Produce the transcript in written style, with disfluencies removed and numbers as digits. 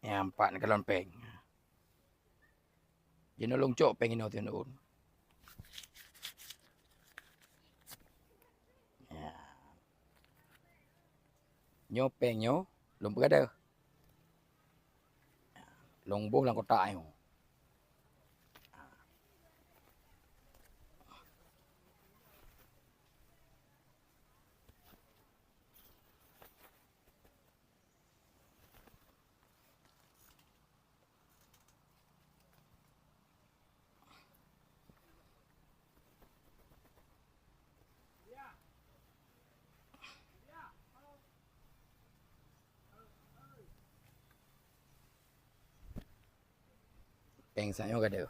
Yang empat ni kalon peng. Dia nolong cok peng ino tu nun. Ya. Nyo peng nyo long berada. Long boh lang kotak nyo. Peng saya ada.